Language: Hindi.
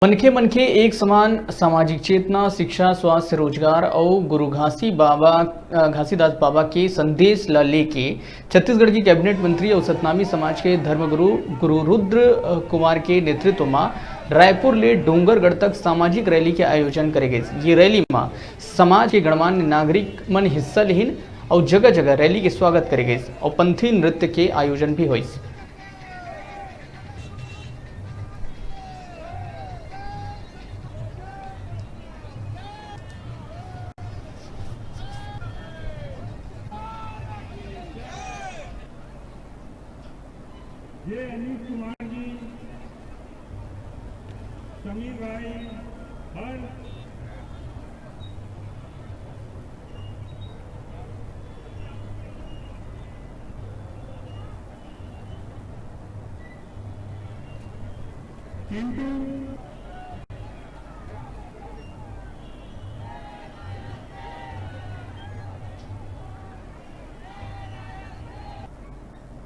मनखे मनखे एक समान सामाजिक चेतना शिक्षा स्वास्थ्य रोजगार और गुरु घासीदास बाबा के संदेश ला लेके छत्तीसगढ़ की कैबिनेट मंत्री और सतनामी समाज के धर्मगुरु गुरु रुद्र कुमार के नेतृत्व में रायपुर ले डोंगरगढ़ तक सामाजिक रैली के आयोजन करे गए। ये रैली में समाज के गणमान्य नागरिक मन हिस्सा लेहिन और जगह जगह रैली के स्वागत करे गए और पंथी नृत्य के आयोजन भी हुई। ये अनिल कुमार जी, समीर भाई, हर किंतु